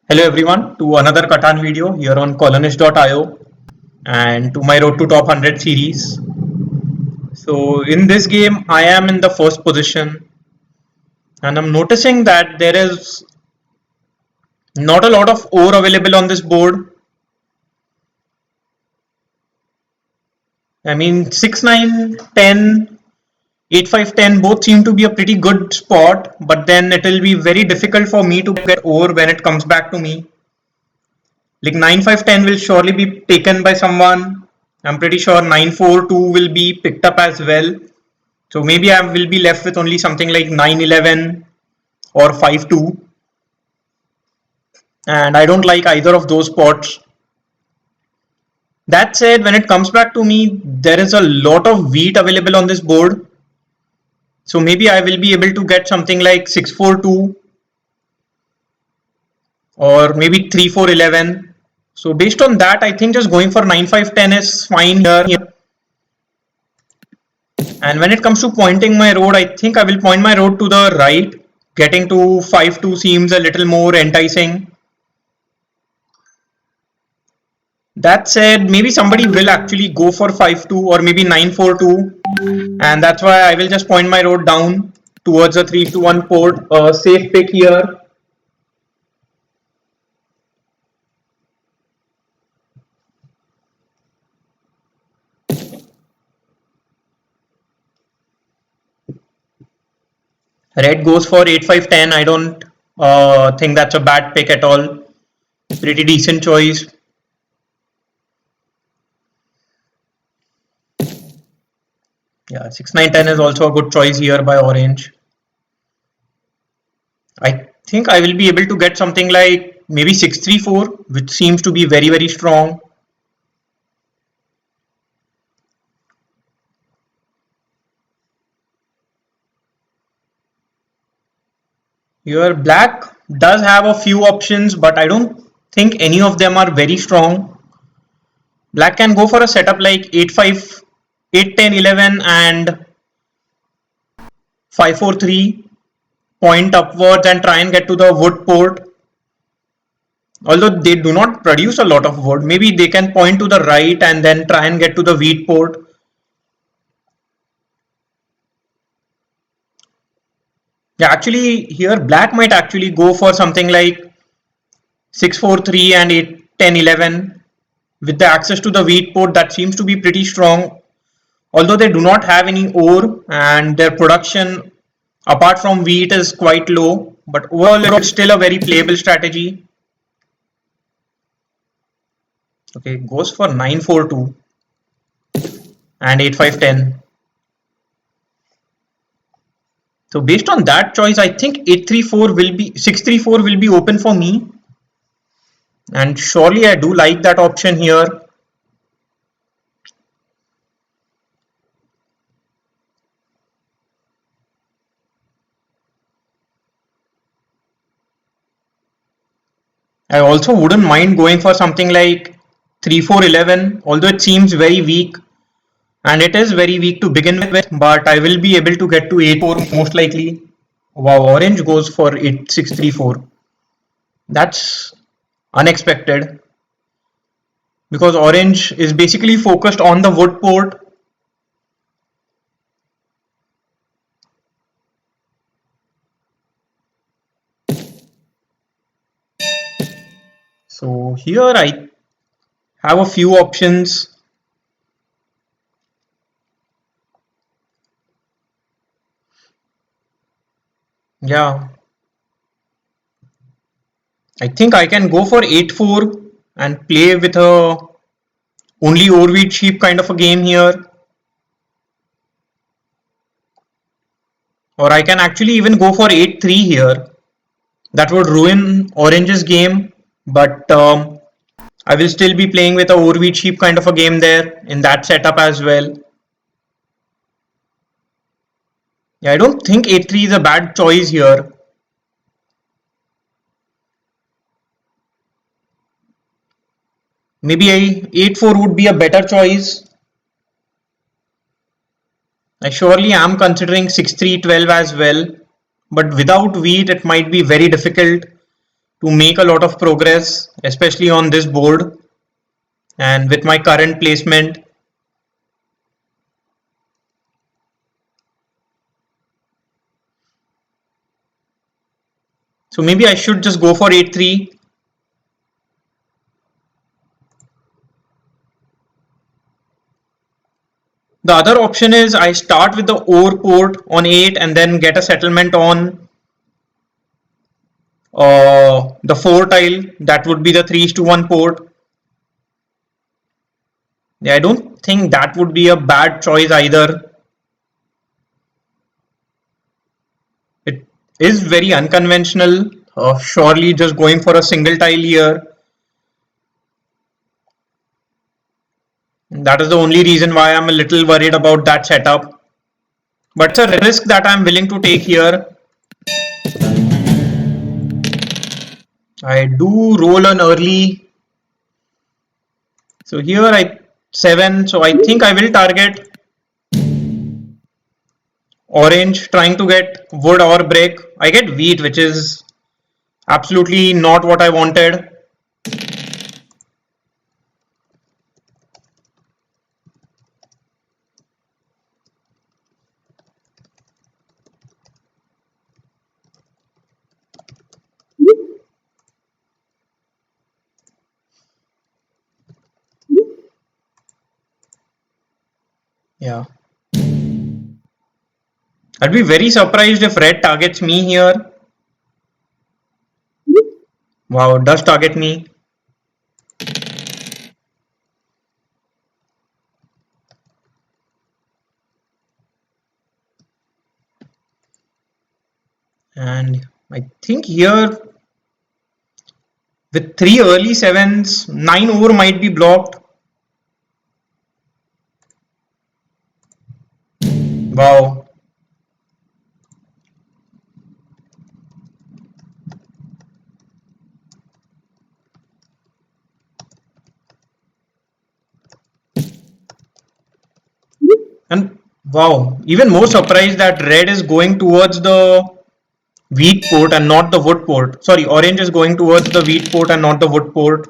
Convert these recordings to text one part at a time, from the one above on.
Hello everyone to another Catan video here on colonist.io and to my Road to Top 100 series. So in this game I am in the first position and I'm noticing that there is not a lot of ore available on this board. I mean 6, 9, 10, 8, 5, 10 both seem to be a pretty good spot, but then it will be very difficult for me to get ore when it comes back to me. Like 9, 5, 10 will surely be taken by someone. I'm pretty sure 9, 4, 2 will be picked up as well. So maybe I will be left with only something like 9, 11 or 5, 2. And I don't like either of those spots. That said, when it comes back to me, there is a lot of wheat available on this board. So maybe I will be able to get something like 6, 4, 2 or maybe 3, 4, 11. So based on that, I think just going for 9, 5, 10 is fine here. And when it comes to pointing my road, I think I will point my road to the right. Getting to 5-2 seems a little more enticing. That said, maybe somebody will actually go for 5-2 or maybe 9-4-2. And that's why I will just point my road down towards a 3-1 port. A safe pick here. Red goes for 8-5-10. I don't think that's a bad pick at all. Pretty decent choice. Yeah, 6-9-10 is also a good choice here by orange. I think I will be able to get something like maybe 6-3-4, which seems to be very, very strong. Here black does have a few options, but I don't think any of them are very strong. Black can go for a setup like 8-5, 8-10-11 and 5-4-3, point upwards and try and get to the wood port. Although they do not produce a lot of wood, maybe they can point to the right and then try and get to the wheat port. Yeah, actually here black might actually go for something like 6-4-3 and 8-10-11 with the access to the wheat port. That seems to be pretty strong, although they do not have any ore and their production apart from wheat is quite low, but overall it's still a very playable strategy. Okay, goes for 9-4-2 and 8-5-10. So based on that choice, I think 8-3-4 will be 6-3-4 will be open for me. And surely I do like that option here. I also wouldn't mind going for something like 3-4-11, although it seems very weak. And it is very weak to begin with, but I will be able to get to 8-4 most likely. Wow, orange goes for 8-6-3-4. That's unexpected because orange is basically focused on the wood port. So here I have a few options. Yeah, I think I can go for 8-4 and play with a only ore wheat sheep kind of a game here. Or I can actually even go for 8-3 here. That would ruin orange's game, but I will still be playing with a ore wheat sheep kind of a game there in that setup as well. Yeah, I don't think 8-3 is a bad choice here. Maybe 8-4 would be a better choice. I surely am considering 6-3-12 as well, but without wheat it might be very difficult to make a lot of progress, especially on this board and with my current placement. So maybe I should just go for 8-3. The other option is I start with the OR port on 8 and then get a settlement on the 4 tile. That would be the 3:1 port. Yeah, I don't think that would be a bad choice either. It is very unconventional. Surely just going for a single tile here. That is the only reason why I'm a little worried about that setup. But it's a risk that I'm willing to take here. I do roll an early. So here I 7. So I think I will target orange, trying to get wood or brick. I get wheat, which is absolutely not what I wanted. Yeah. I'd be very surprised if red targets me here. Wow, does target me. And I think here with 3 early 7s, 9 over might be blocked. Wow. And wow, even more surprised that red is going towards the wheat port and not the wood port. Sorry, orange is going towards the wheat port and not the wood port.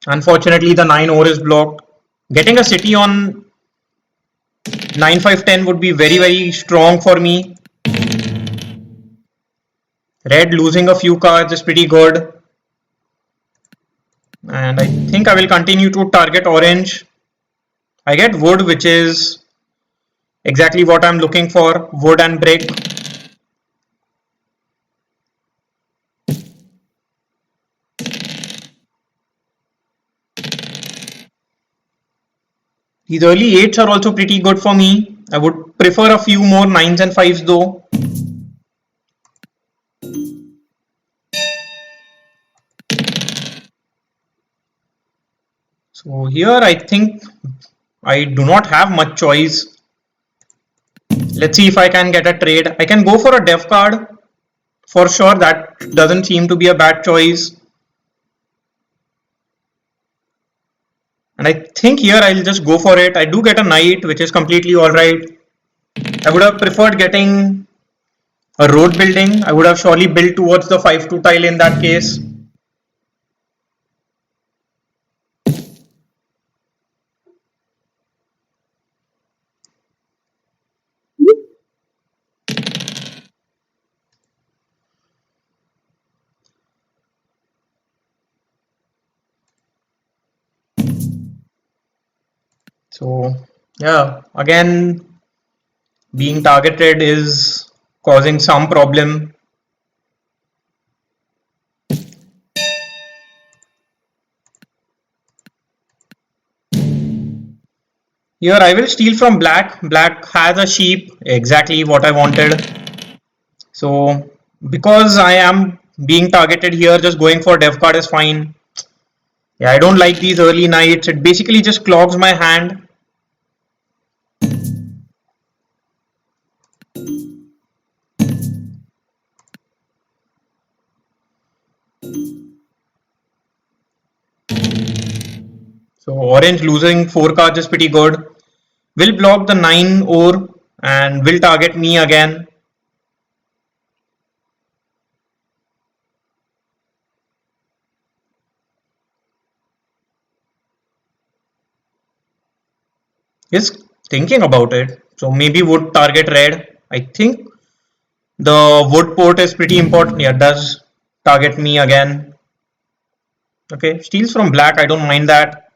Unfortunately, the 9 ore is blocked. Getting a city on 9-5-10 would be very strong for me. Red losing a few cards is pretty good. And I think I will continue to target orange. I get wood, which is exactly what I'm looking for. Wood and brick. These early 8s are also pretty good for me. I would prefer a few more 9s and 5s though. So here I think I do not have much choice. Let's see if I can get a trade. I can go for a dev card. For sure, that doesn't seem to be a bad choice. And I think here I'll just go for it. I do get a knight, which is completely alright. I would have preferred getting a road building. I would have surely built towards the 5-2 tile in that case. So yeah, again, being targeted is causing some problem. Here I will steal from black. Black has a sheep, exactly what I wanted. So because I am being targeted here, just going for dev card is fine. Yeah, I don't like these early knights. It basically just clogs my hand. So orange losing 4 cards is pretty good. Will block the 9 ore and will target me again. Is thinking about it. So maybe would target red. I think the wood port is pretty important. Yeah, does target me again. Okay, steals from black. I don't mind that.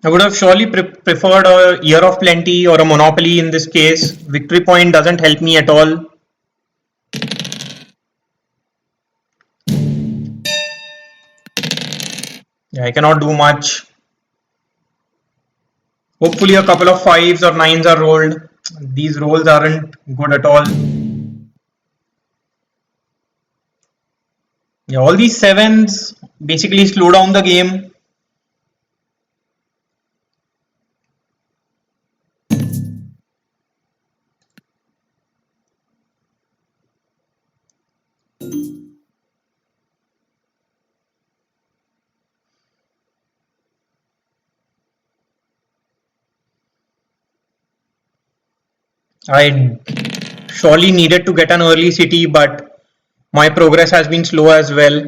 I would have surely preferred a year of plenty or a monopoly in this case. Victory point doesn't help me at all. Yeah, I cannot do much. Hopefully, a couple of fives or nines are rolled. These rolls aren't good at all. Yeah, all these sevens basically slow down the game. I surely needed to get an early city, but my progress has been slow as well.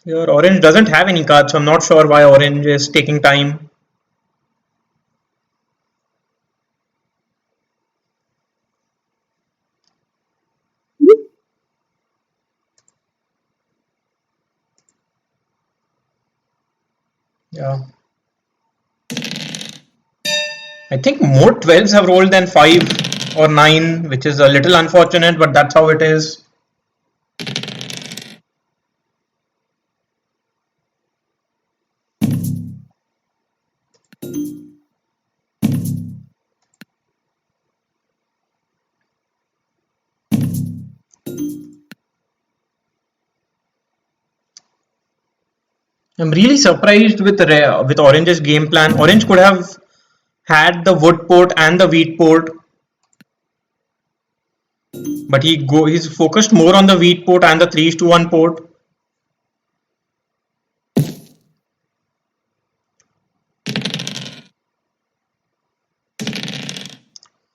Your orange doesn't have any cards, so I'm not sure why orange is taking time. Yeah, I think more 12s have rolled than 5 or 9, which is a little unfortunate, but that's how it is. I'm really surprised with Orange's game plan. Orange could have had the wood port and the wheat port, but he's focused more on the wheat port and the 3 to 1 port.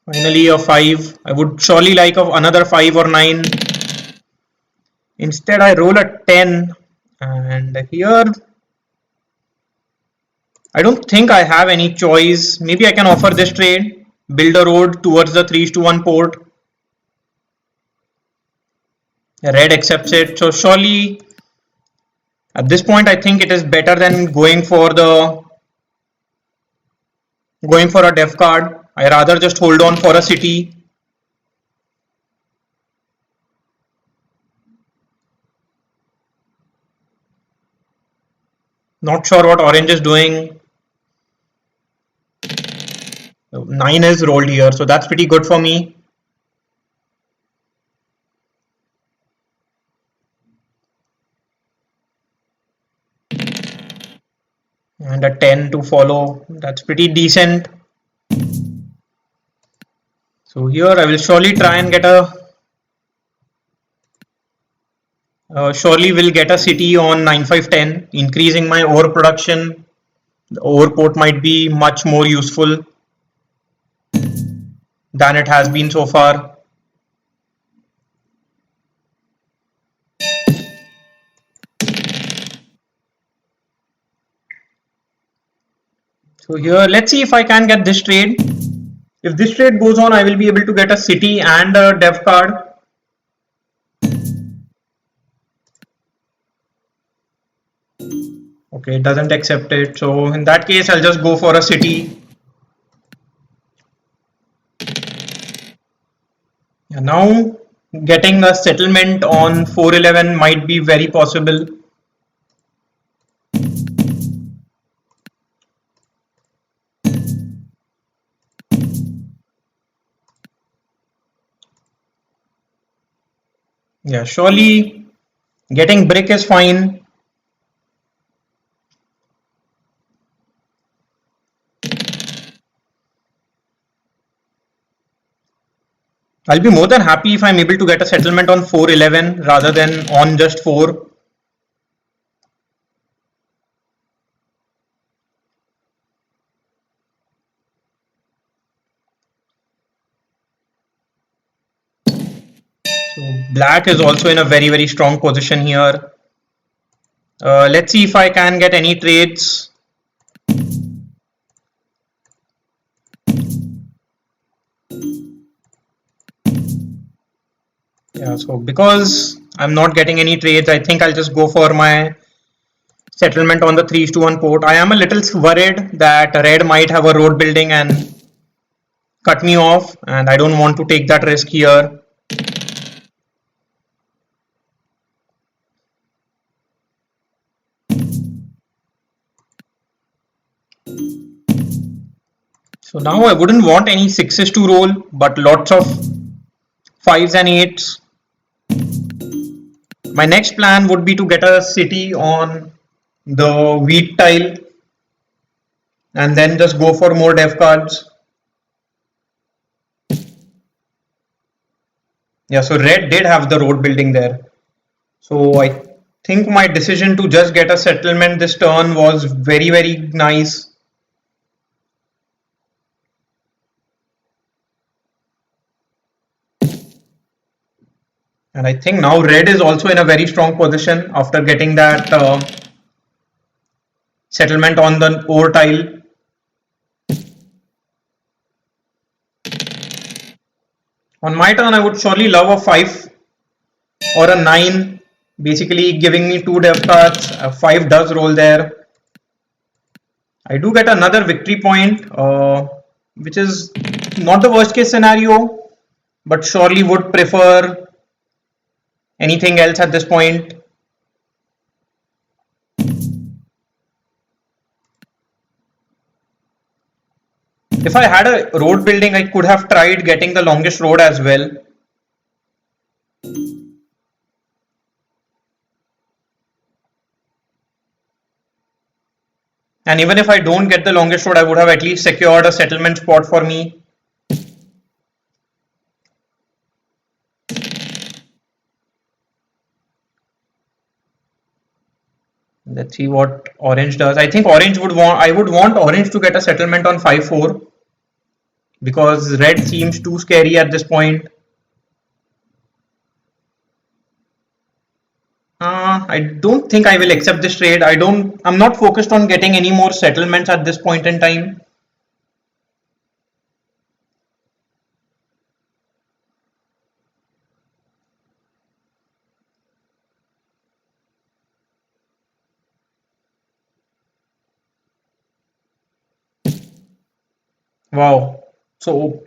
Finally, a 5. I would surely like another 5 or 9. Instead, I roll a 10. And here, I don't think I have any choice. Maybe I can offer this trade, build a road towards the 3 to 1 port. Red accepts it. So, surely, at this point, I think it is better than going for a dev card. I rather just hold on for a city. Not sure what orange is doing. 9 is rolled here, so that's pretty good for me. And a 10 to follow. That's pretty decent. So here I will surely try and get a surely will get a city on 9510, increasing my ore production. The ore port might be much more useful than it has been so far. So here, let's see if I can get this trade. If this trade goes on, I will be able to get a city and a dev card. Okay, it doesn't accept it. So in that case, I'll just go for a city. Yeah, now getting a settlement on 411 might be very possible. Yeah, surely getting brick is fine. I'll be more than happy if I'm able to get a settlement on 411 rather than on just 4. So black is also in a very strong position here. Let's see if I can get any trades. Yeah, so because I'm not getting any trades, I think I'll just go for my settlement on the 3:1 port. I am a little worried that red might have a road building and cut me off, and I don't want to take that risk here. So now I wouldn't want any sixes to roll, but lots of fives and eights. My next plan would be to get a city on the wheat tile and then just go for more dev cards. Yeah, so red did have the road building there. So I think my decision to just get a settlement this turn was very nice. And I think now red is also in a very strong position after getting that settlement on the ore tile. On my turn, I would surely love a 5 or a 9, basically giving me 2 dev cards. A 5 does roll there. I do get another victory point, which is not the worst case scenario, but surely would prefer anything else at this point. If I had a road building, I could have tried getting the longest road as well. And even if I don't get the longest road, I would have at least secured a settlement spot for me. Let's see what orange does. I think orange would want, I would want orange to get a settlement on 5-4 because red seems too scary at this point. I don't think I will accept this trade. I'm not focused on getting any more settlements at this point in time. Wow. So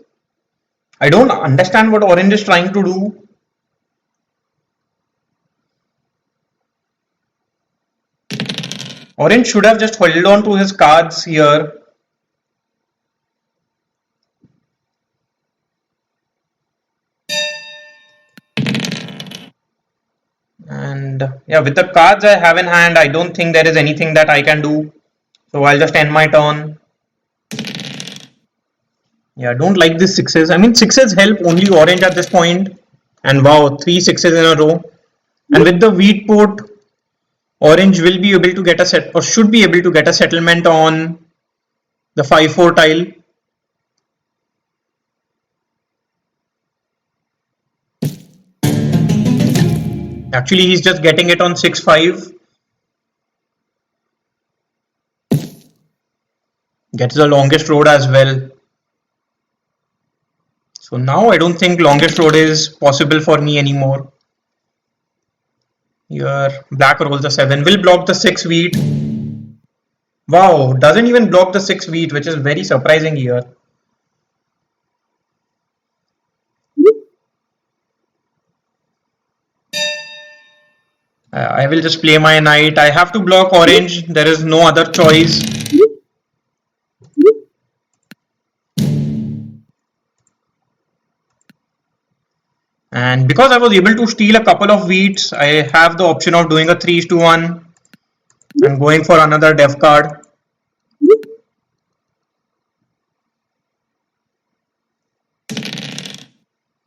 I don't understand what orange is trying to do. Orange should have just held on to his cards here. And yeah, with the cards I have in hand, I don't think there is anything that I can do. So I'll just end my turn. Yeah, I don't like these sixes. I mean, sixes help only orange at this point. And wow, 3 6s in a row. And with the wheat port, orange will be able to get a set or should be able to get a settlement on the 5-4 tile. Actually, he's just getting it on 6-5. Gets the longest road as well. So now I don't think longest road is possible for me anymore. Here, black rolls the 7. Will block the 6 wheat. Wow, doesn't even block the 6 wheat, which is very surprising here. I will just play my knight. I have to block orange. There is no other choice. And because I was able to steal a couple of wheats, I have the option of doing a 3:1 and going for another dev card.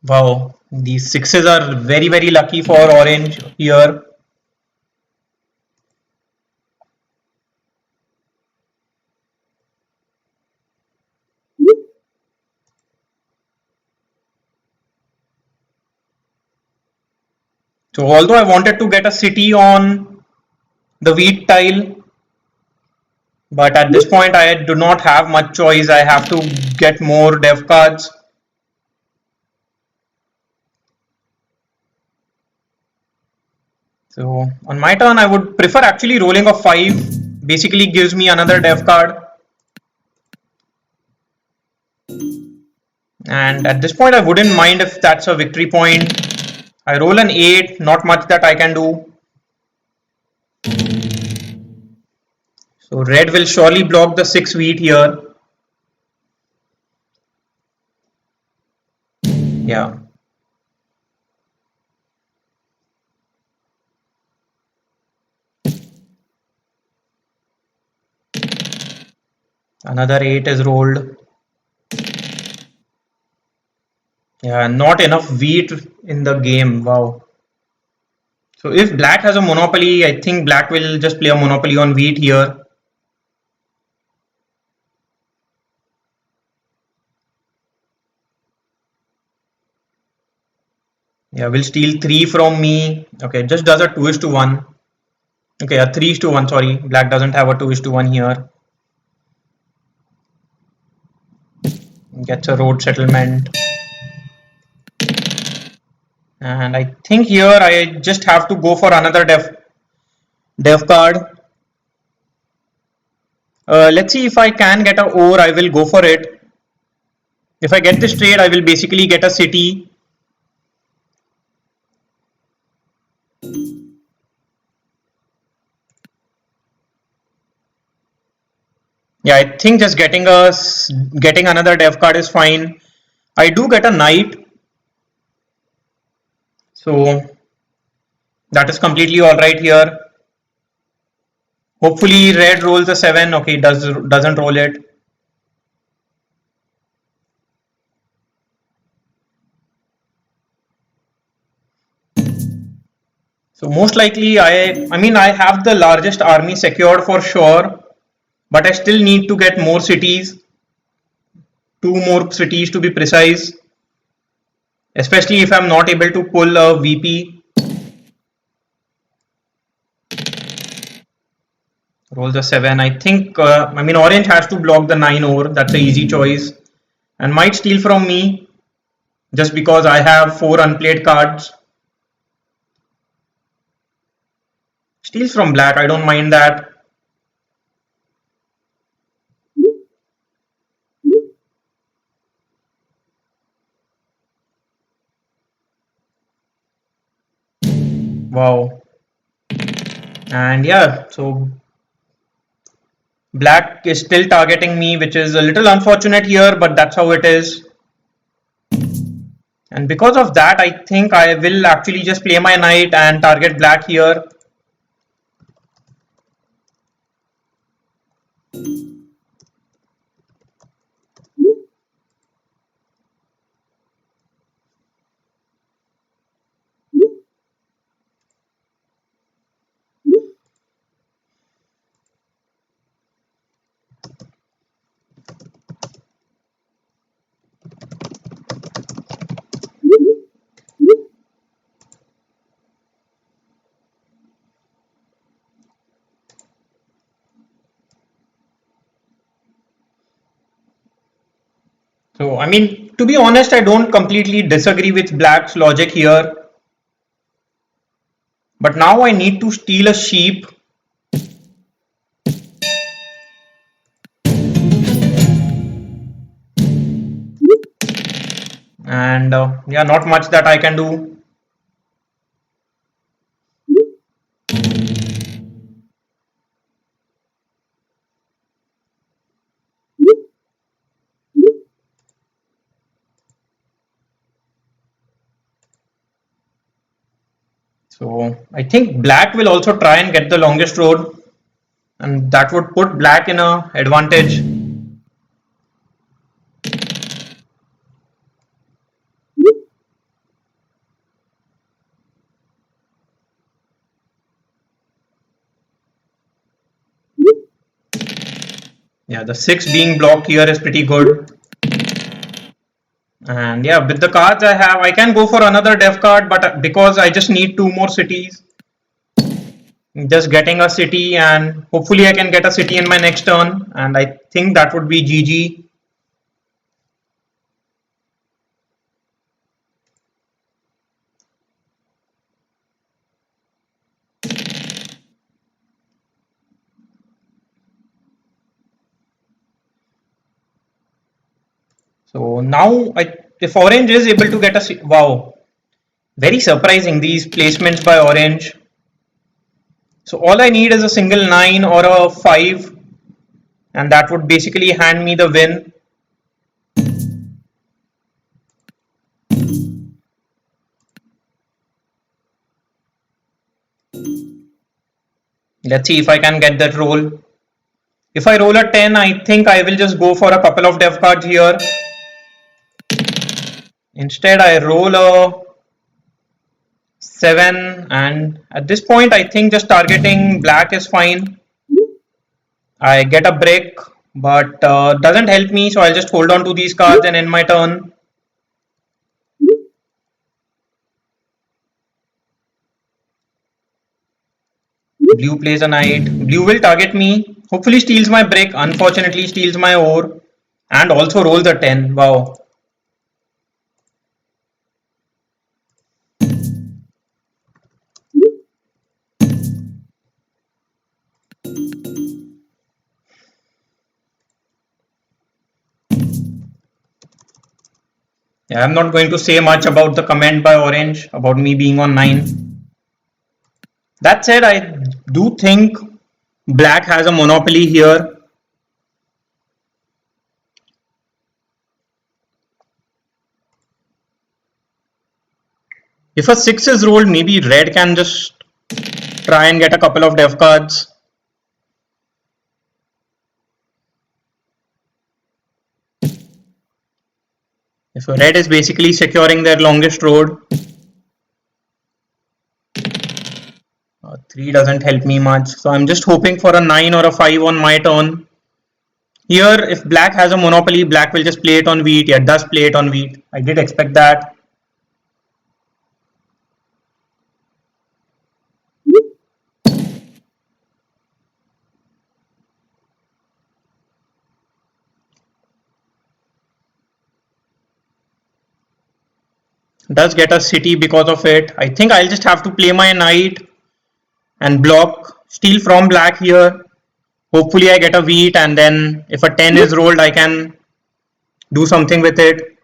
Wow, these sixes are very lucky for orange here. So although I wanted to get a city on the wheat tile, but at this point I do not have much choice. I have to get more dev cards. So on my turn, I would prefer actually rolling a 5. Basically gives me another dev card. And at this point, I wouldn't mind if that's a victory point. I roll an 8, not much that I can do. So red will surely block the 6 wheat here. Yeah. Another 8 is rolled. Yeah, not enough wheat in the game. Wow. So if black has a monopoly, I think black will just play a monopoly on wheat here. Yeah, will steal 3 from me. Okay, just does a 2 is to 1. Okay, a 3 is to 1, sorry. Black doesn't have a 2 is to 1 here. Gets a road settlement. And I think here I just have to go for another dev card. Let's see if I can get a ore, I will go for it. If I get this trade, I will basically get a city. Yeah, I think just getting another dev card is fine. I do get a knight, so that is completely all right here. Hopefully, red rolls a 7. Okay, doesn't roll it. So most likely, I have the largest army secured for sure, but I still need to get more cities, 2 more cities to be precise. Especially if I'm not able to pull a VP. Rolls a 7. I think, orange has to block the 9 ore. That's an easy choice. And might steal from me just because I have 4 unplayed cards. Steals from black. I don't mind that. Wow. And yeah, so black is still targeting me, which is a little unfortunate here, but that's how it is. And because of that, I think I will actually just play my knight and target black here. So, to be honest, I don't completely disagree with black's logic here. But now I need to steal a sheep. And yeah, not much that I can do. So I think black will also try and get the longest road. And that would put black in a advantage. Yeah, the 6 being blocked here is pretty good. And yeah, with the cards I have, I can go for another dev card, but because I just need two more cities, just getting a city, and hopefully I can get a city in my next turn, and I think that would be GG. So now, if Orange is able to get a wow, very surprising these placements by Orange. So all I need is a single 9 or a 5, and that would basically hand me the win. Let's see if I can get that roll. If I roll a 10, I think I will just go for a couple of dev cards here. Instead, I roll a 7, and at this point, I think just targeting black is fine. I get a break, but doesn't help me, so I'll just hold on to these cards and end my turn. Blue plays a knight. Blue will target me. Hopefully steals my brick. Unfortunately steals my ore. And also rolls the 10. Wow. Yeah, I'm not going to say much about the comment by Orange about me being on 9. That said, I do think Black has a monopoly here. If a 6 is rolled, maybe Red can just try and get a couple of dev cards. If Red is basically securing their longest road. 3 doesn't help me much, so I'm just hoping for a 9 or a 5 on my turn. Here, if black has a monopoly, black will just play it on wheat. Yeah, it does play it on wheat. I did expect that. Does get a city because of it. I think I'll just have to play my knight and block, steal from black here. Hopefully I get a wheat, and then if a 10 is rolled, I can do something with it.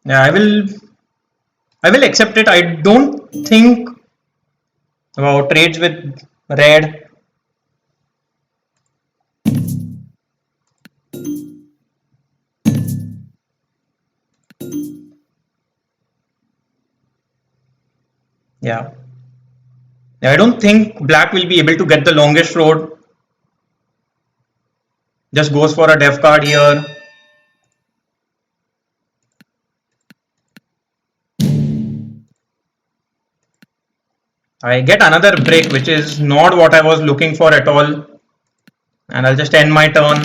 Yeah, I will accept it. I don't think about trades with red. Yeah. I don't think black will be able to get the longest road. Just goes for a dev card here. I get another break, which is not what I was looking for at all. And I'll just end my turn.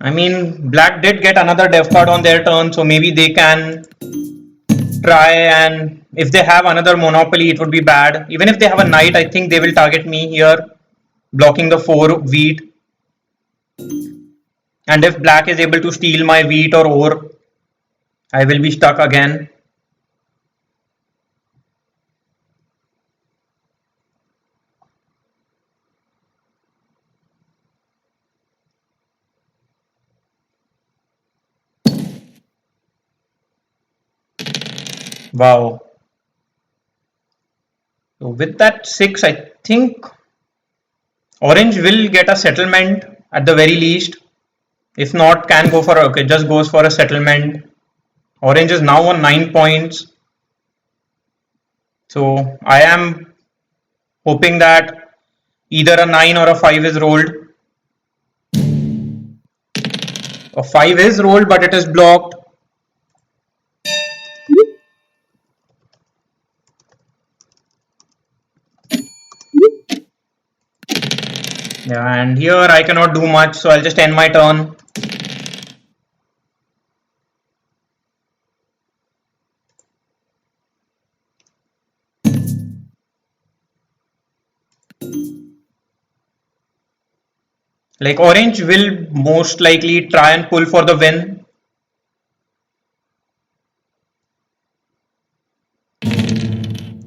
I mean, black did get another dev card on their turn, so maybe they can try, and if they have another monopoly, it would be bad. Even if they have a knight, I think they will target me here, blocking the 4 wheat. And if black is able to steal my wheat or ore, I will be stuck again. Wow. So with that 6, I think orange will get a settlement at the very least. If not, can go for okay, just goes for a settlement. Orange is now on 9 points. So I am hoping that either a 9 or a 5 is rolled. A 5 is rolled, but it is blocked. Yeah, and here I cannot do much, so I'll just end my turn. Like orange will most likely try and pull for the win.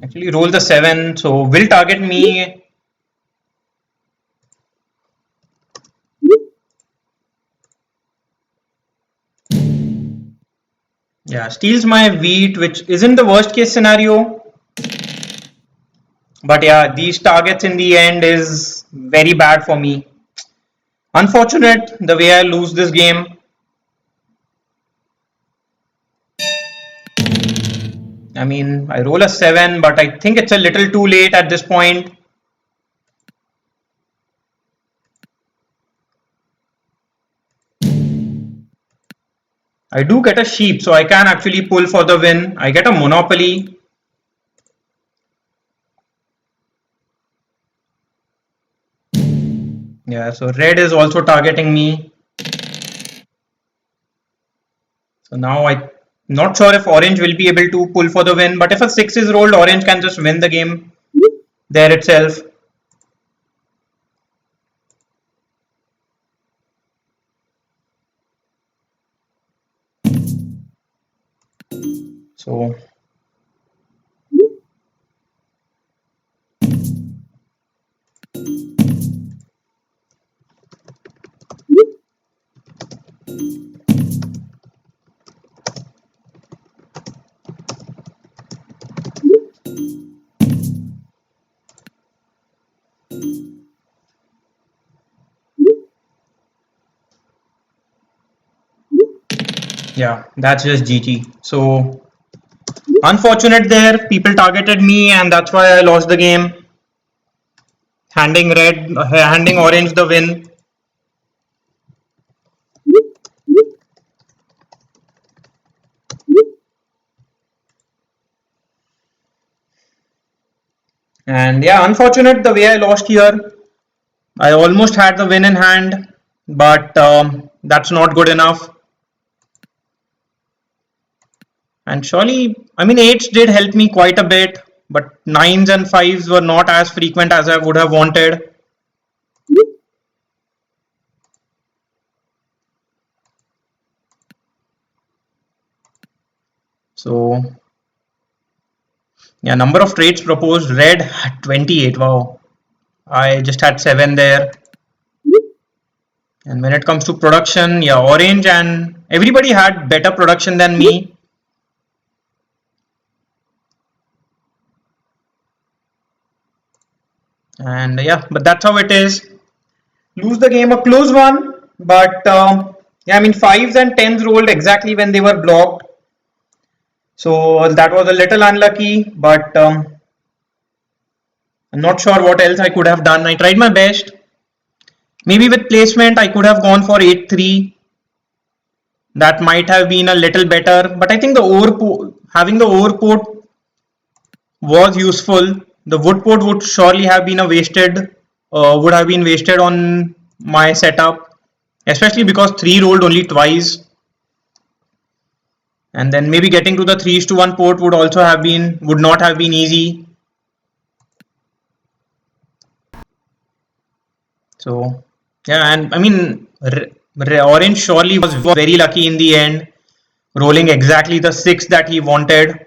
Actually roll the 7, so will target me. Yeah, steals my wheat, which isn't the worst case scenario. But yeah, these targets in the end is very bad for me. Unfortunate the way I lose this game. I mean, I roll a 7, but I think it's a little too late at this point. I do get a sheep, so I can actually pull for the win. I get a monopoly. Yeah, so red is also targeting me. So now I'm not sure if orange will be able to pull for the win, but if a 6 is rolled, orange can just win the game there itself. So yeah, that's just GG. So unfortunate there, people targeted me and that's why I lost the game. Handing orange the win. And yeah, unfortunate the way I lost here. I almost had the win in hand, but that's not good enough. And surely, I mean, 8s did help me quite a bit, but 9s and 5s were not as frequent as I would have wanted. So, yeah, number of trades proposed, red had 28. Wow, I just had 7 there. And when it comes to production, yeah, orange and everybody had better production than me. And yeah, but that's how it is. Lose the game, a close one, but yeah, I mean, 5s and 10s rolled exactly when they were blocked. So that was a little unlucky, but I'm not sure what else I could have done. I tried my best. Maybe with placement, I could have gone for 8-3. That might have been a little better, but I think having the overport was useful. The wood port would surely have been would have been wasted on my setup, especially because 3 rolled only twice. And then maybe getting to the 3:1 port would not have been easy. So yeah, and I mean, orange surely was very lucky in the end, rolling exactly the 6 that he wanted.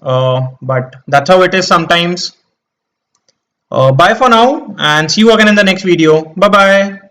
But that's how it is sometimes. Bye for now, and see you again in the next video. Bye bye.